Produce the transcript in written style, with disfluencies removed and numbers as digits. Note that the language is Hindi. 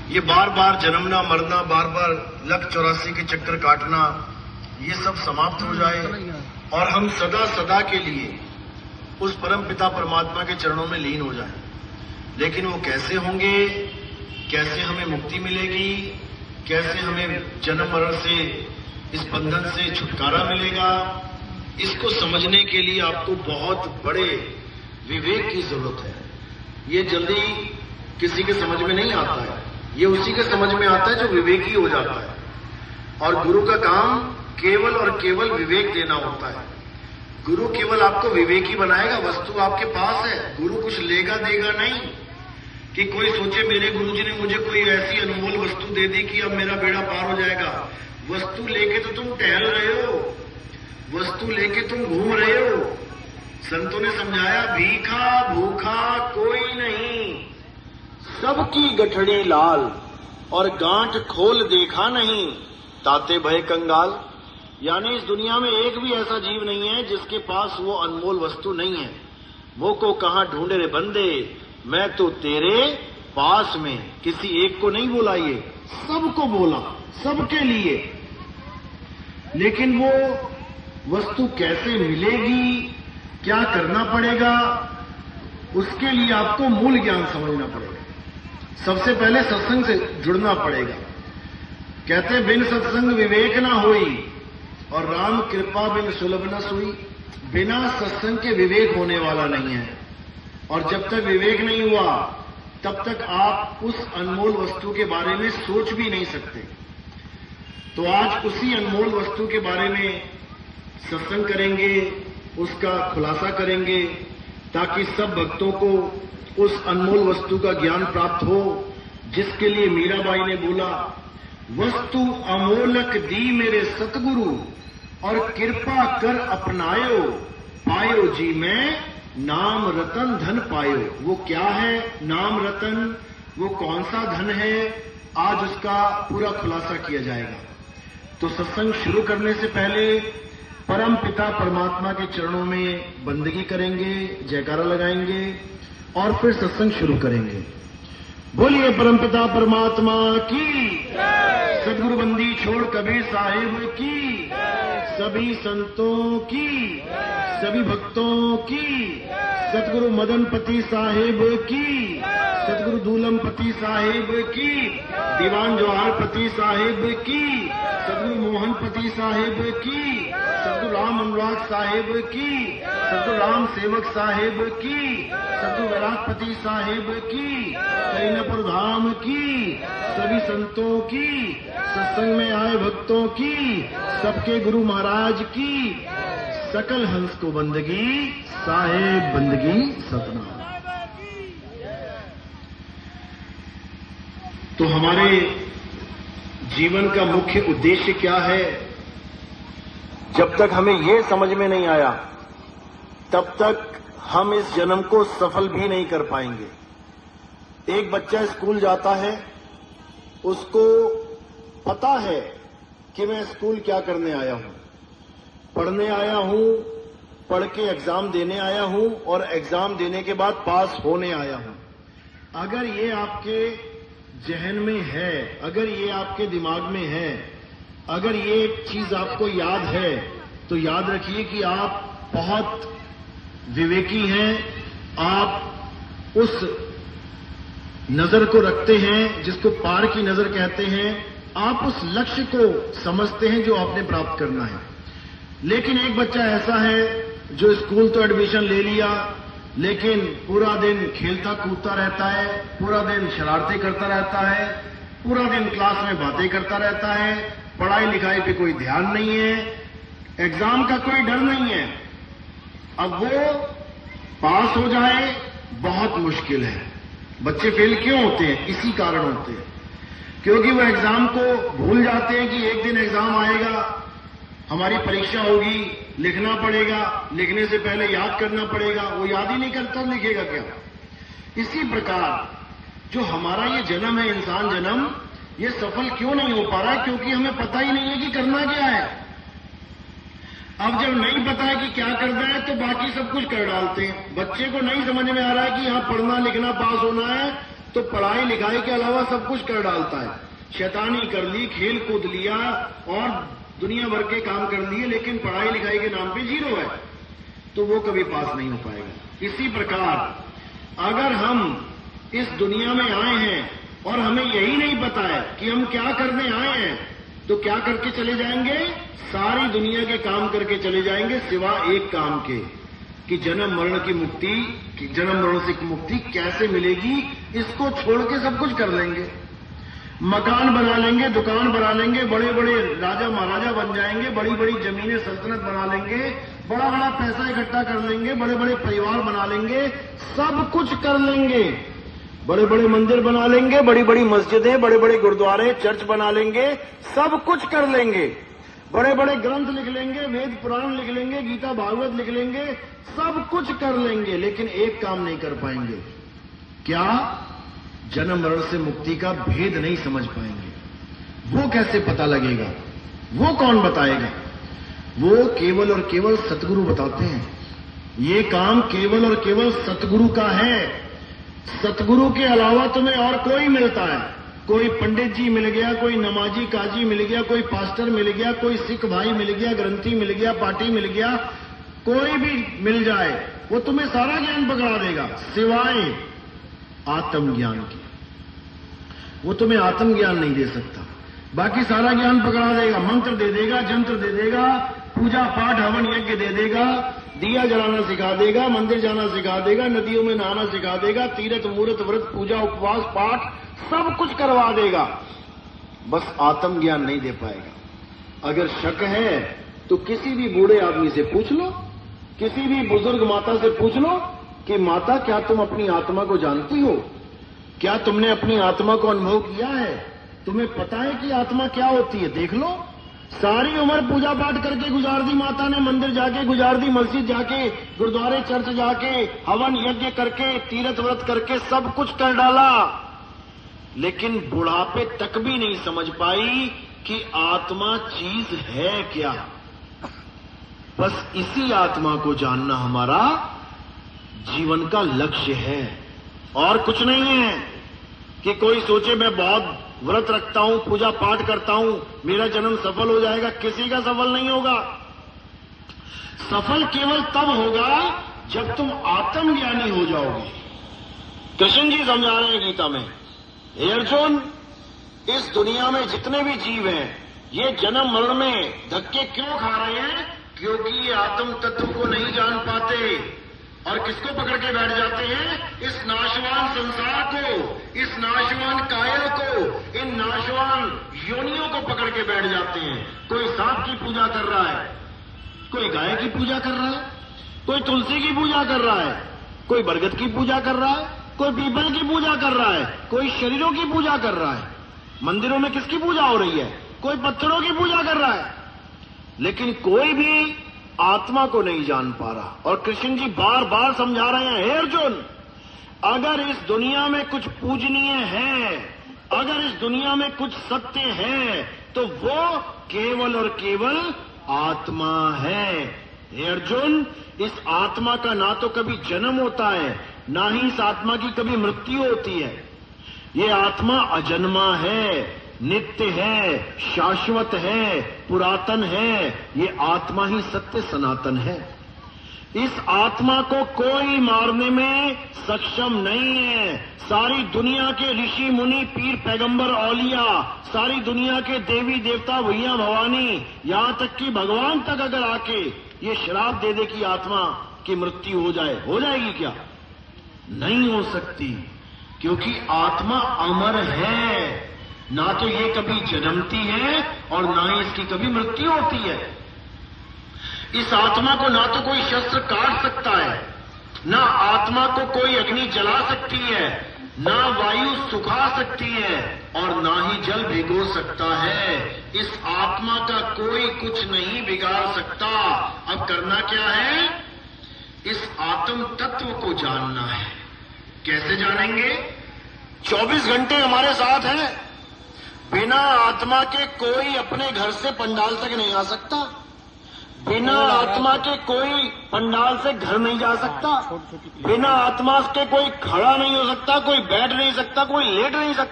ये बार बार जन्मना मरना, बार बार लक 84 के चक्कर काटना, ये सब समाप्त हो जाए और हम सदा सदा के लिए उस परम पिता परमात्मा के चरणों में लीन हो जाएं। लेकिन वो कैसे होंगे, कैसे हमें मुक्ति मिलेगी, कैसे हमें जन्म मरण से, इस बंधन से छुटकारा मिलेगा, इसको समझने के लिए आपको बहुत बड़े विवेक की जरूरत है। ये जल्दी किसी के समझ में नहीं आता है, ये उसी के समझ में आता है जो विवेकी हो जाता है। और गुरु का काम केवल और केवल विवेक देना होता है। गुरु केवल आपको विवेकी बनाएगा, वस्तु आपके पास है। गुरु कुछ लेगा देगा नहीं कि कोई सोचे मेरे गुरुजी ने मुझे कोई ऐसी अनमोल वस्तु दे दी कि अब मेरा बेड़ा पार हो जाएगा। वस्तु लेके तो तुम टहल रहे हो, वस्तु लेके तुम घूम रहे हो। संतों ने समझाया, भीखा भूखा कोई नहीं, सबकी गठड़ी लाल, और गांठ खोल देखा नहीं, ताते भय कंगाल। यानी इस दुनिया में एक भी ऐसा जीव नहीं है जिसके पास वो अनमोल वस्तु नहीं है। वो को कहां ढूंढे रे बंदे, मैं तो तेरे पास में। किसी एक को नहीं बोला, ये सबको बोला, सबके लिए। लेकिन वो वस्तु कैसे मिलेगी, क्या करना पड़ेगा, उसके लिए आपको मूल ज्ञान समझना पड़ेगा। सबसे पहले सत्संग से जुड़ना पड़ेगा। कहते बिन सत्संग विवेक ना होई, और राम कृपा बिन सुलभ न सोई। बिना सत्संग के विवेक होने वाला नहीं है। और जब तक विवेक नहीं हुआ तब तक आप उस अनमोल वस्तु के बारे में सोच भी नहीं सकते। तो आज उसी अनमोल वस्तु के बारे में सत्संग करेंगे, उसका खुलासा करेंगे, ताकि सब भक्तों को उस अनमोल वस्तु का ज्ञान प्राप्त हो, जिसके लिए मीराबाई ने बोला, वस्तु अमोलक दी मेरे सतगुरु, और कृपा कर अपनायो, पायो जी मैं नाम रतन धन पायो। वो क्या है नाम रतन, वो कौन सा धन है, आज उसका पूरा खुलासा किया जाएगा। तो सत्संग शुरू करने से पहले परम पिता परमात्मा के चरणों में बंदगी करेंगे, जयकारा लगाएंगे और फिर सत्संग शुरू करेंगे। बोलिए परम पिता परमात्मा की, सदगुरु बंदी छोड़ कबीर साहिब की, सभी संतों की, सभी भक्तों की, सतगुरु मदनपति साहिब की, सतगुरु दूलमपति साहिब की, दीवान जवाहरपति साहिब की, सतगुरु मोहनपति साहिब की, सतगुरु राम अनुराग साहिब की, सतगुरु राम सेवक साहिब की, सतगुरु विराटपति साहिब की, करीनापुर धाम की, सभी संतों की, सत्संग में आए भक्तों की, सबके गुरु महाराज की, सकल हंस को बंदगी, साहेब बंदगी सतना। तो हमारे जीवन का मुख्य उद्देश्य क्या है? जब तक हमें यह समझ में नहीं आया तब तक हम इस जन्म को सफल भी नहीं कर पाएंगे। एक बच्चा स्कूल जाता है, उसको पता है कि मैं स्कूल क्या करने आया हूं, पढ़ने आया हूं, पढ़ के एग्जाम देने आया हूं और एग्जाम देने के बाद पास होने आया हूं। अगर ये आपके जहन में है, अगर ये आपके दिमाग में है, अगर ये चीज आपको याद है, तो याद रखिए कि आप बहुत विवेकी हैं। आप उस नजर को रखते हैं जिसको पार की नजर कहते हैं। आप उस लक्ष्य को समझते हैं जो आपने प्राप्त करना है। लेकिन एक बच्चा ऐसा है जो स्कूल तो एडमिशन ले लिया, लेकिन पूरा दिन खेलता कूदता रहता है, पूरा दिन शरारतें करता रहता है, पूरा दिन क्लास में बातें करता रहता है, पढ़ाई लिखाई पे कोई ध्यान नहीं है, एग्जाम का कोई डर नहीं है। अब वो पास हो जाए बहुत मुश्किल है। बच्चे फेल क्यों होते हैं? इसी कारण होते हैं, क्योंकि वो एग्जाम को भूल जाते हैं कि एक दिन एग्जाम आएगा, हमारी परीक्षा होगी, लिखना पड़ेगा, लिखने से पहले याद करना पड़ेगा। वो याद ही नहीं करता, लिखेगा क्या? इसी प्रकार जो हमारा ये जन्म है, इंसान जन्म, ये सफल क्यों नहीं हो पा रहा है? क्योंकि हमें पता ही नहीं है कि करना क्या है। अब जब नहीं पता है कि क्या करना है तो बाकी सब कुछ कर डालते हैं। बच्चे को नहीं समझ में आ रहा है कि यहां पढ़ना लिखना पास होना है, तो पढ़ाई लिखाई के अलावा सब कुछ कर डालता है। शैतानी कर ली, खेल कूद लिया और दुनिया भर के काम कर लिए, लेकिन पढ़ाई लिखाई के नाम पे 0 है, तो वो कभी पास नहीं हो पाएगा। इसी प्रकार अगर हम इस दुनिया में आए हैं और हमें यही नहीं पता है कि हम क्या करने आए हैं, तो क्या करके चले जाएंगे? सारी दुनिया के काम करके चले जाएंगे, सिवा एक काम के कि जन्म मरण की मुक्ति, जन्म मरण से मुक्ति कैसे मिलेगी, इसको छोड़ के सब कुछ कर लेंगे। मकान बना लेंगे, दुकान बना लेंगे, बड़े बड़े राजा महाराजा बन जाएंगे, बड़ी बड़ी जमीनें सल्तनत बना लेंगे, बड़ा बड़ा पैसा इकट्ठा कर लेंगे, बड़े बड़े परिवार बना लेंगे, सब कुछ कर लेंगे। बड़े बड़े मंदिर बना लेंगे, बड़ी बड़ी मस्जिदें, बड़े बड़े गुरुद्वारे, चर्च बना लेंगे, सब कुछ कर लेंगे। बड़े बड़े ग्रंथ लिख लेंगे, वेद पुराण लिख लेंगे, गीता भागवत लिख लेंगे, सब कुछ कर लेंगे, लेकिन एक काम नहीं कर पाएंगे। क्या? जन्म मरण से मुक्ति का भेद नहीं समझ पाएंगे। वो कैसे पता लगेगा? वो कौन बताएगा? वो केवल और केवल सतगुरु बताते हैं। ये काम केवल और केवल सतगुरु का है। सतगुरु के अलावा तुम्हें और कोई मिलता है? कोई पंडित जी मिल गया, कोई नमाजी काजी मिल गया, कोई पास्टर मिल गया, कोई सिख भाई मिल गया, ग्रंथी मिल गया, पाटी मिल गया, कोई भी मिल जाए, वो तुम्हें सारा ज्ञान पकड़ा देगा, सिवाय आत्मज्ञान की। वो तुम्हें आत्मज्ञान नहीं दे सकता, बाकी सारा ज्ञान पकड़ा देगा। मंत्र दे देगा, जंत्र दे देगा, पूजा पाठ हवन यज्ञ दे देगा, दिया जलाना सिखा देगा, मंदिर जाना सिखा देगा, नदियों में नहाना सिखा देगा, तीर्थ मूर्त व्रत पूजा उपवास पाठ सब कुछ करवा देगा, बस आत्मज्ञान नहीं दे पाएगा। अगर शक है तो किसी भी बूढ़े आदमी से पूछ लो, किसी भी बुजुर्ग माता से पूछ लो कि माता क्या तुम अपनी आत्मा को जानती हो? क्या तुमने अपनी आत्मा को अनुभव किया है? तुम्हें पता है कि आत्मा क्या होती है? देख लो। सारी उम्र पूजा पाठ करके गुजार दी माता ने, मंदिर जाके गुजार दी, मस्जिद जाके, गुरुद्वारे चर्च जाके, हवन यज्ञ करके, तीर्थ व्रत करके सब कुछ कर डाला, लेकिन बुढ़ापे तक भी नहीं समझ पाई कि आत्मा चीज है क्या। बस इसी आत्मा को जानना हमारा जीवन का लक्ष्य है, और कुछ नहीं है कि कोई सोचे मैं बहुत व्रत रखता हूं, पूजा पाठ करता हूं, मेरा जन्म सफल हो जाएगा। किसी का सफल नहीं होगा। सफल केवल तब होगा जब तुम आत्मज्ञानी हो जाओगे। कृष्ण जी समझा रहे हैं गीता में, हे अर्जुन, इस दुनिया में जितने भी जीव हैं, ये जन्म मरण में धक्के क्यों खा रहे हैं? क्योंकि ये आत्म तत्व को नहीं जान पाते, और किसको पकड़ के बैठ जाते हैं? इस नाशवान संसार को, इस नाशवान काया को, इन नाशवान योनियों को पकड़ के बैठ जाते हैं। कोई सांप की पूजा कर रहा है, कोई गाय की पूजा कर रहा है, कोई तुलसी की पूजा कर रहा है, कोई बरगद की पूजा कर रहा है, कोई पीपल की पूजा कर रहा है, कोई शरीरों की पूजा कर रहा है। मंदिरों में किसकी पूजा हो रही है? कोई पत्थरों की पूजा कर रहा है, लेकिन कोई भी आत्मा को नहीं जान पा रहा। और कृष्ण जी बार बार समझा रहे हैं, हे अर्जुन, अगर इस दुनिया में कुछ पूजनीय है, अगर इस दुनिया में कुछ सत्य है, तो वो केवल और केवल आत्मा है। हे अर्जुन, इस आत्मा का ना तो कभी जन्म होता है, ना ही इस आत्मा की कभी मृत्यु होती है। ये आत्मा अजन्मा है, नित्य है, शाश्वत है, पुरातन है। ये आत्मा ही सत्य सनातन है। इस आत्मा को कोई मारने में सक्षम नहीं है। सारी दुनिया के ऋषि मुनि, पीर पैगंबर, औलिया, सारी दुनिया के देवी देवता, भैया भवानी, यहां तक कि भगवान तक अगर आके ये श्राप दे दे कि आत्मा की मृत्यु हो जाए, हो जाएगी क्या? नहीं हो सकती, क्योंकि आत्मा अमर है। ना तो ये कभी जन्मती है और ना ही इसकी कभी मृत्यु होती है। इस आत्मा को ना तो कोई शस्त्र काट सकता है, ना आत्मा को कोई अग्नि जला सकती है, ना वायु सुखा सकती है, और ना ही जल भिगो सकता है। इस आत्मा का कोई कुछ नहीं बिगाड़ सकता। अब करना क्या है? इस आत्म तत्व को जानना है। कैसे जानेंगे? 24 घंटे हमारे साथ है। बिना आत्मा के कोई अपने घर से पंडाल तक नहीं आ सकता। बिना आत्मा के कोई पंडाल से घर नहीं जा सकता, बिना आत्मा के कोई खड़ा नहीं हो सकता, कोई बैठ नहीं सकता, कोई लेट नहीं सकता।